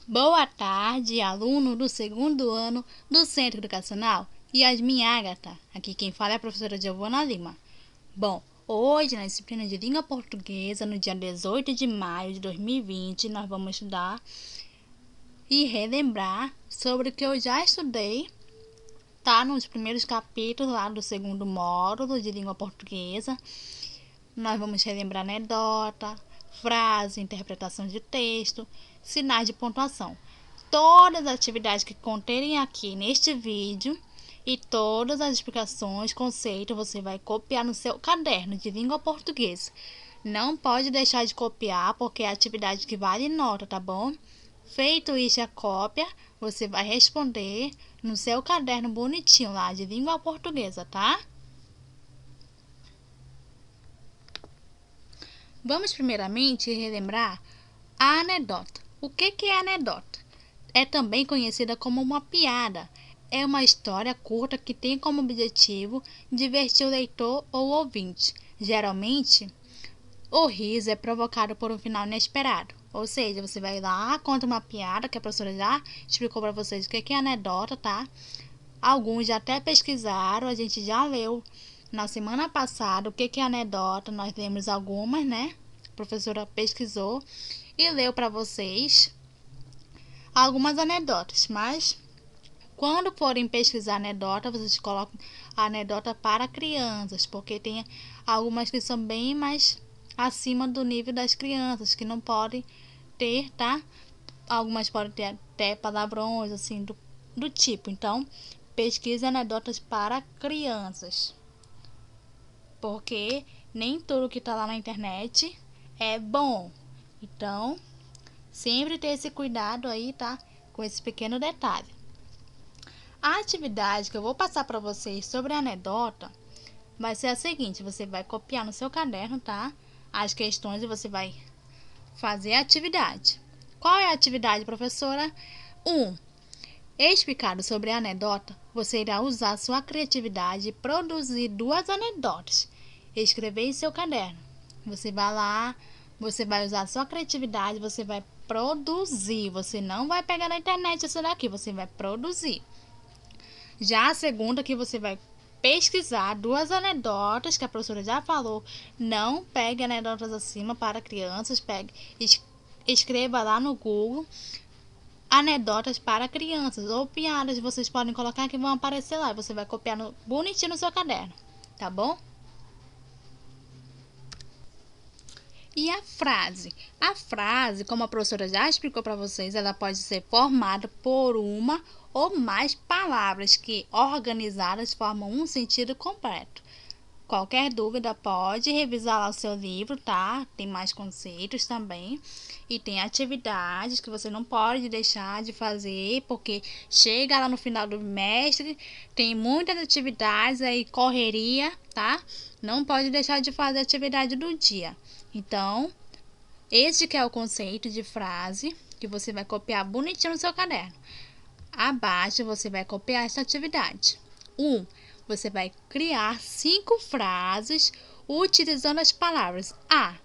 Boa tarde, aluno do segundo ano do Centro Educacional Yasmin Ágata. Aqui quem fala é a professora Giovana Lima. Bom, hoje na disciplina de Língua Portuguesa, no dia 18 de maio de 2020, nós vamos estudar e relembrar sobre o que eu já estudei, tá? Nos primeiros capítulos lá do segundo módulo de Língua Portuguesa. Nós vamos relembrar anedota, frase, interpretação de texto, sinais de pontuação. Todas as atividades que conterem aqui neste vídeo e todas as explicações, conceitos, você vai copiar no seu caderno de língua portuguesa. Não pode deixar de copiar, porque é atividade que vale nota, tá bom? Feito isso, a cópia, você vai responder no seu caderno bonitinho lá de língua portuguesa, tá? Vamos primeiramente relembrar a anedota. O que é anedota? É também conhecida como uma piada. É uma história curta que tem como objetivo divertir o leitor ou ouvinte. Geralmente, o riso é provocado por um final inesperado. Ou seja, você vai lá, conta uma piada, que a professora já explicou para vocês o que é anedota, tá? Alguns já até pesquisaram, a gente já leu na semana passada o que é anedota, nós lemos algumas, né? A professora pesquisou e leu para vocês algumas anedotas, mas quando forem pesquisar anedota, vocês colocam a anedota para crianças, porque tem algumas que são bem mais acima do nível das crianças, que não podem ter, tá? Algumas podem ter até palavrões, assim, do tipo. Então, pesquise anedotas para crianças, porque nem tudo que está lá na internet é bom. Então, sempre ter esse cuidado aí, tá? Com esse pequeno detalhe. A atividade que eu vou passar para vocês sobre a anedota vai ser a seguinte: você vai copiar no seu caderno, tá? As questões e você vai fazer a atividade. Qual é a atividade, professora? 1. Explicado sobre a anedota, você irá usar sua criatividade e produzir 2 anedotas. Escrever em seu caderno. Você vai lá, você vai usar sua criatividade, você vai produzir. Você não vai pegar na internet isso daqui, você vai produzir. Já a segunda, que você vai pesquisar 2 anedotas, que a professora já falou. Não pegue anedotas acima para crianças, escreva lá no Google anedotas para crianças ou piadas, vocês podem colocar que vão aparecer lá. Você vai copiar bonitinho no seu caderno, tá bom? E a frase? A frase, como a professora já explicou para vocês, ela pode ser formada por uma ou mais palavras que, organizadas, formam um sentido completo. Qualquer dúvida pode revisar lá o seu livro, tá? Tem mais conceitos também. E tem atividades que você não pode deixar de fazer, porque chega lá no final do bimestre, tem muitas atividades aí, correria, tá? Não pode deixar de fazer a atividade do dia. Então, esse que é o conceito de frase que você vai copiar bonitinho no seu caderno. Abaixo você vai copiar essa atividade. 1. Você vai criar 5 frases utilizando as palavras A,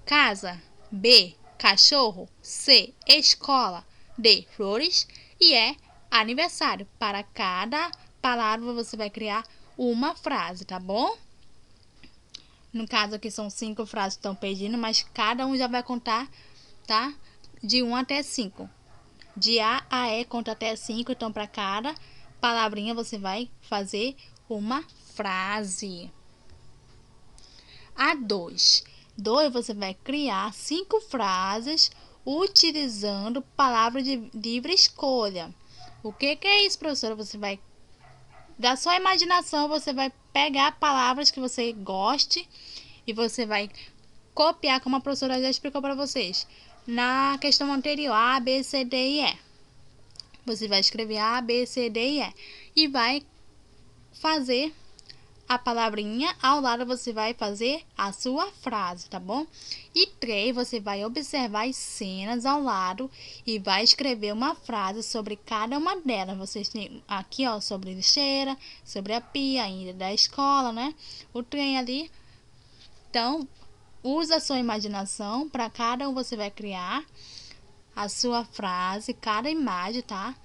casa, B, cachorro, C, escola, D, flores e E, aniversário. Para cada palavra você vai criar uma frase, tá bom? No caso aqui são 5 frases que estão pedindo, mas cada um já vai contar, tá? De 1 até 5. De A a E conta até 5, então para cada palavrinha você vai fazer uma frase. A 2. 2 você vai criar 5 frases utilizando palavras de livre escolha. O que é isso, professora? Você vai, da sua imaginação, você vai pegar palavras que você goste e você vai copiar, como a professora já explicou para vocês na questão anterior, A, B, C, D e E. Você vai escrever A, B, C, D e E e vai fazer a palavrinha, ao lado você vai fazer a sua frase, tá bom? E 3, você vai observar as cenas ao lado e vai escrever uma frase sobre cada uma delas. Vocês têm aqui, ó, sobre lixeira, sobre a pia, ainda da escola, né? O trem ali. Então, usa a sua imaginação, para cada um você vai criar a sua frase, cada imagem, tá?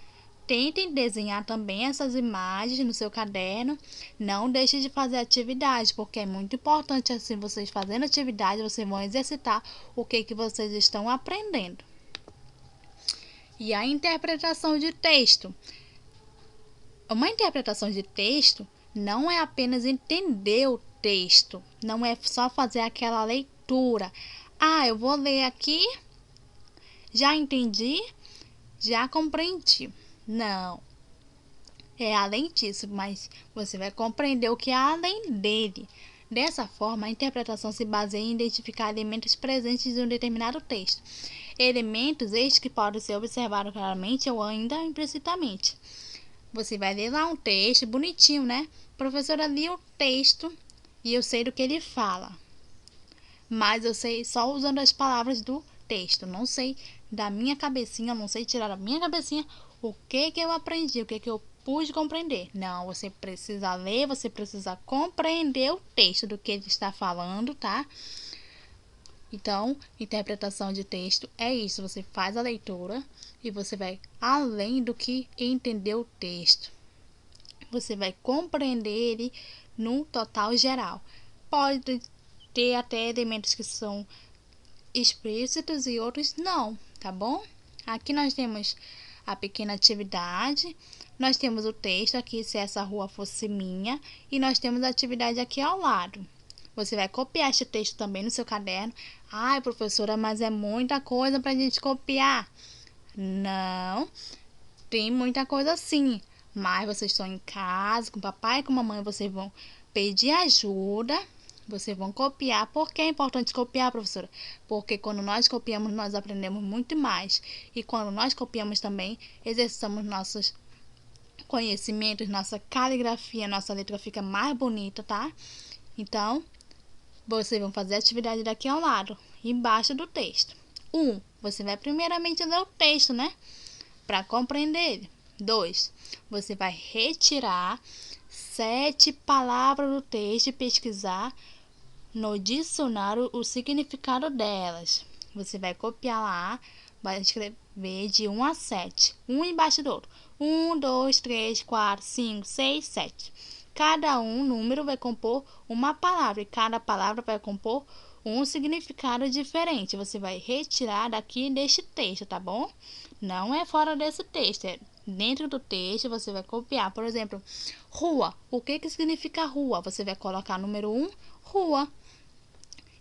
Tentem desenhar também essas imagens no seu caderno. Não deixe de fazer atividade, porque é muito importante assim, vocês fazendo atividade, vocês vão exercitar o que vocês estão aprendendo. E a interpretação de texto. Uma interpretação de texto não é apenas entender o texto, não é só fazer aquela leitura. Ah, eu vou ler aqui, já entendi, já compreendi. Não, é além disso, mas você vai compreender o que há além dele. Dessa forma, a interpretação se baseia em identificar elementos presentes em um determinado texto. Elementos estes que podem ser observados claramente ou ainda implicitamente. Você vai ler lá um texto bonitinho, né? A professora lia o texto e eu sei do que ele fala. Mas eu sei só usando as palavras do texto. Não sei da minha cabecinha, não sei tirar da minha cabecinha o que eu aprendi, o que eu pude compreender. Não, você precisa ler, você precisa compreender o texto do que ele está falando, tá? Então, interpretação de texto é isso. Você faz a leitura e você vai além do que entender o texto. Você vai compreender ele no total geral. Pode ter até elementos que são explícitos e outros não, tá bom? Aqui nós temos a pequena atividade, nós temos o texto aqui, se essa rua fosse minha, e nós temos a atividade aqui ao lado. Você vai copiar este texto também no seu caderno. Ai, professora, mas é muita coisa para a gente copiar. Não, tem muita coisa sim. Mas vocês estão em casa, com o papai e com a mamãe, vocês vão pedir ajuda. Vocês vão copiar. Por que é importante copiar, professora? Porque quando nós copiamos, nós aprendemos muito mais. E quando nós copiamos também, exercitamos nossos conhecimentos, nossa caligrafia, nossa letra fica mais bonita, tá? Então, vocês vão fazer a atividade daqui ao lado, embaixo do texto. 1. Você vai primeiramente ler o texto, né? Para compreender ele. 2. Você vai retirar 7 palavras do texto e pesquisar no dicionário o significado delas. Você vai copiar lá, vai escrever de 1 a 7, um embaixo do outro. 1, 2, 3, 4, 5, 6, 7. Cada número vai compor uma palavra e cada palavra vai compor um significado diferente. Você vai retirar daqui deste texto, tá bom? Não é fora desse texto, é dentro do texto. Você vai copiar, por exemplo, rua. O que significa rua? Você vai colocar número 1, rua.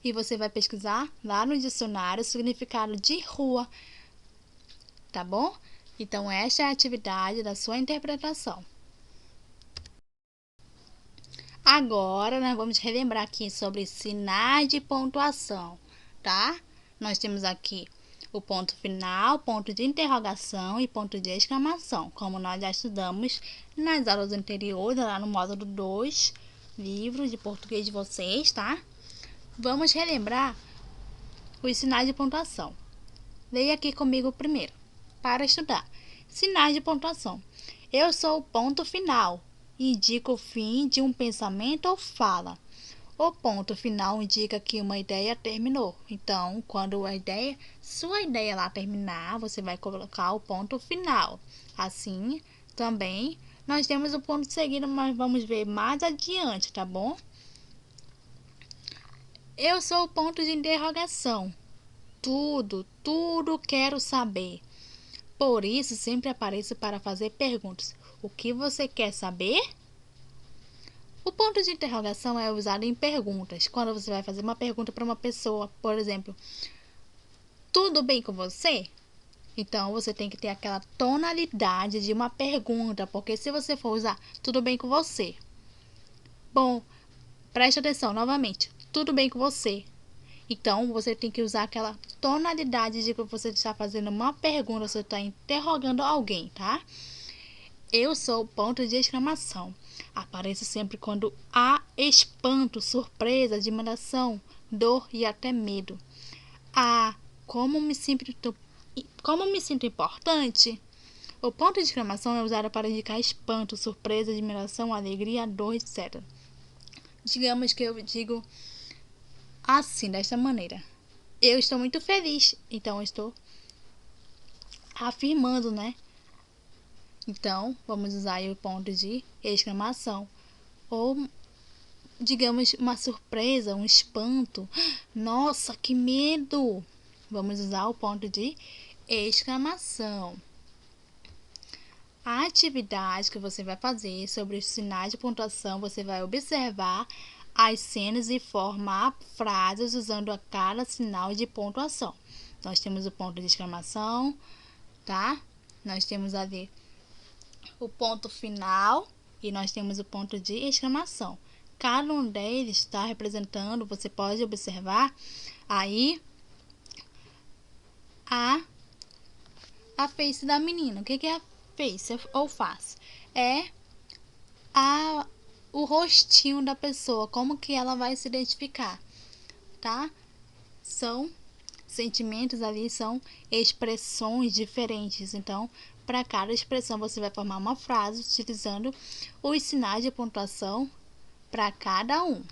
E você vai pesquisar lá no dicionário o significado de rua, tá bom? Então, esta é a atividade da sua interpretação. Agora, nós vamos relembrar aqui sobre sinais de pontuação, tá? Nós temos aqui o ponto final, ponto de interrogação e ponto de exclamação, como nós já estudamos nas aulas anteriores, lá no módulo 2, livro de português de vocês, tá? Vamos relembrar os sinais de pontuação. Leia aqui comigo primeiro, para estudar. Sinais de pontuação. Eu sou o ponto final. Indica o fim de um pensamento ou fala. O ponto final indica que uma ideia terminou. Então, quando sua ideia lá terminar, você vai colocar o ponto final. Assim, também, nós temos o ponto seguido, mas vamos ver mais adiante, tá bom? Eu sou o ponto de interrogação. Tudo quero saber. Por isso, sempre apareço para fazer perguntas. O que você quer saber? O ponto de interrogação é usado em perguntas. Quando você vai fazer uma pergunta para uma pessoa, por exemplo, tudo bem com você? Então, você tem que ter aquela tonalidade de uma pergunta, porque se você for usar tudo bem com você. Bom, preste atenção novamente. Tudo bem com você? Então, você tem que usar aquela tonalidade de que você está fazendo uma pergunta, você está interrogando alguém, tá? Eu sou o ponto de exclamação. Aparece sempre quando há espanto, surpresa, admiração, dor e até medo. Ah, como me sinto importante? O ponto de exclamação é usado para indicar espanto, surpresa, admiração, alegria, dor, etc. Digamos que eu digo assim, desta maneira. Eu estou muito feliz, então eu estou afirmando, né? Então, vamos usar aí o ponto de exclamação. Ou, digamos, uma surpresa, um espanto. Nossa, que medo! Vamos usar o ponto de exclamação. A atividade que você vai fazer sobre os sinais de pontuação, você vai observar as cenas e formar frases usando a cada sinal de pontuação. Nós temos o ponto de exclamação, tá? Nós temos ali o ponto final e nós temos o ponto de exclamação. Cada um deles está representando, você pode observar aí a face da menina. O que é a face ou face? É o rostinho da pessoa, como que ela vai se identificar, tá? São sentimentos ali, são expressões diferentes. Então, para cada expressão, você vai formar uma frase utilizando os sinais de pontuação para cada um.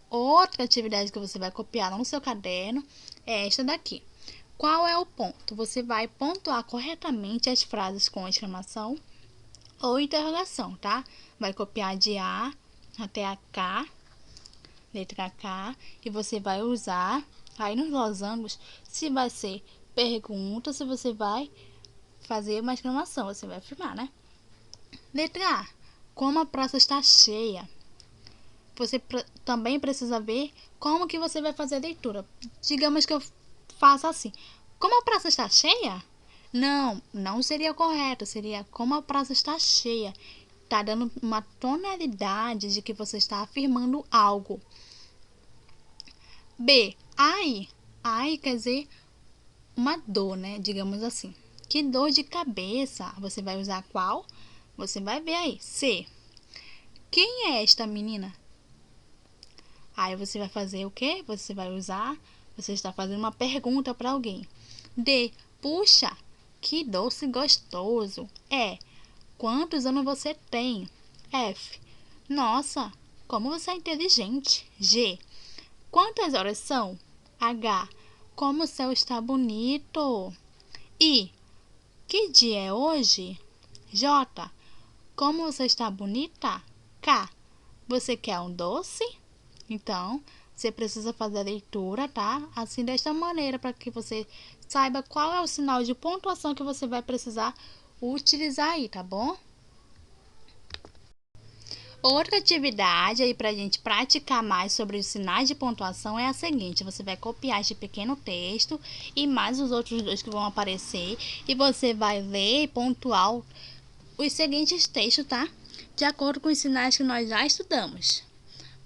Outra atividade que você vai copiar no seu caderno é esta daqui. Qual é o ponto? Você vai pontuar corretamente as frases com exclamação ou interrogação, tá? Vai copiar de A até a K, letra K, e você vai usar aí nos losangos se vai ser pergunta, se você vai fazer uma exclamação, você vai afirmar, né? Letra A, como a praça está cheia. Você também precisa ver como que você vai fazer a leitura. Digamos que eu faça assim, como a praça está cheia? Não seria correto, seria como a praça está cheia. Tá dando uma tonalidade de que você está afirmando algo. B, ai. Ai quer dizer uma dor, né? Digamos assim. Que dor de cabeça. Você vai usar qual? Você vai ver aí. C, quem é esta menina? Aí você vai fazer o quê? Você vai usar, você está fazendo uma pergunta para alguém. D, puxa, que doce gostoso. E, quantos anos você tem? F, nossa, como você é inteligente. G, quantas horas são? H, como o céu está bonito. I, que dia é hoje? J, como você está bonita. K, você quer um doce? Então, você precisa fazer a leitura, tá? Assim, desta maneira, para que você saiba qual é o sinal de pontuação que você vai precisar utilizar aí, tá bom? Outra atividade aí para a gente praticar mais sobre os sinais de pontuação é a seguinte: você vai copiar este pequeno texto e mais os outros dois que vão aparecer e você vai ler e pontuar os seguintes textos, tá? De acordo com os sinais que nós já estudamos.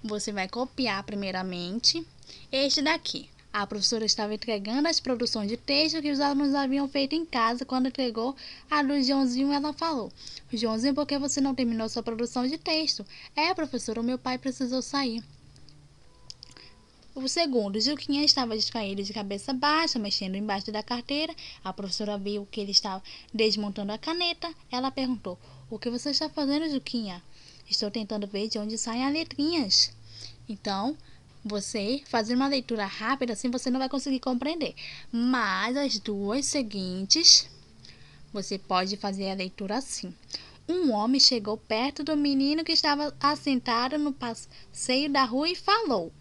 Você vai copiar primeiramente este daqui. A professora estava entregando as produções de texto que os alunos haviam feito em casa. Quando entregou a do Joãozinho, ela falou: Joãozinho, por que você não terminou sua produção de texto? Professora, o meu pai precisou sair. O segundo, Juquinha estava distraído de cabeça baixa, mexendo embaixo da carteira. A professora viu que ele estava desmontando a caneta. Ela perguntou: o que você está fazendo, Juquinha? Estou tentando ver de onde saem as letrinhas. Então, você fazer uma leitura rápida, assim você não vai conseguir compreender. Mas as duas seguintes, você pode fazer a leitura assim. Um homem chegou perto do menino que estava assentado no passeio da rua e falou: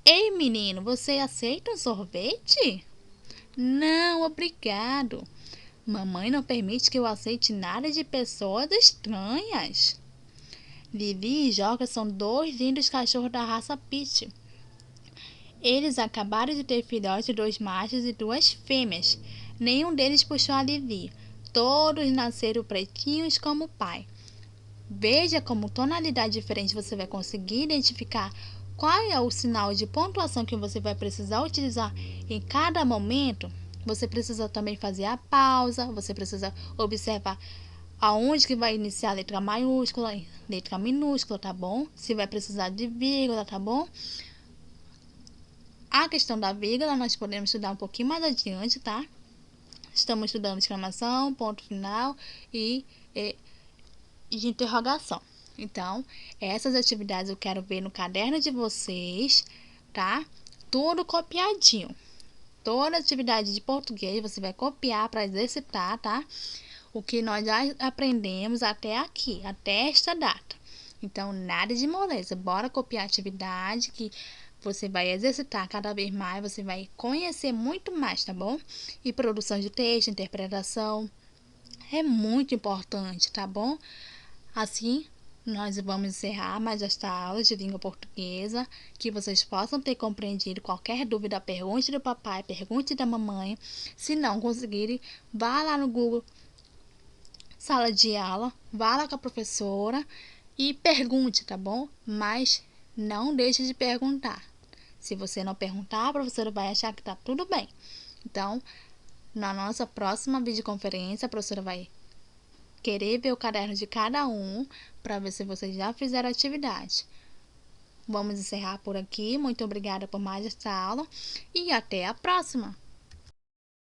Ei, menino, você aceita um sorvete? Não, obrigado. Mamãe não permite que eu aceite nada de pessoas estranhas. Lili e Joca são dois lindos cachorros da raça Pitty. Eles acabaram de ter filhotes, 2 machos e 2 fêmeas. Nenhum deles puxou a Lili. Todos nasceram pretinhos como o pai. Veja como tonalidade diferente você vai conseguir identificar qual é o sinal de pontuação que você vai precisar utilizar em cada momento. Você precisa também fazer a pausa, você precisa observar aonde que vai iniciar a letra maiúscula, letra minúscula, tá bom? Se vai precisar de vírgula, tá bom? A questão da vírgula nós podemos estudar um pouquinho mais adiante, tá? Estamos estudando exclamação, ponto final e de interrogação. Então, essas atividades eu quero ver no caderno de vocês, tá? Tudo copiadinho. toda atividade de português você vai copiar para exercitar, tá? O que nós já aprendemos até aqui, até esta data. Então, nada de moleza. Bora copiar a atividade que você vai exercitar cada vez mais, você vai conhecer muito mais, tá bom? E produção de texto, interpretação é muito importante, tá bom? Assim, nós vamos encerrar mais esta aula de língua portuguesa, que vocês possam ter compreendido. Qualquer dúvida, pergunte do papai, pergunte da mamãe. Se não conseguirem, vá lá no Google Sala de Aula, vá lá com a professora e pergunte, tá bom? Mas não deixe de perguntar. Se você não perguntar, a professora vai achar que tá tudo bem. Então, na nossa próxima videoconferência, a professora vai querer ver o caderno de cada um para ver se vocês já fizeram a atividade. Vamos encerrar por aqui. Muito obrigada por mais esta aula e até a próxima!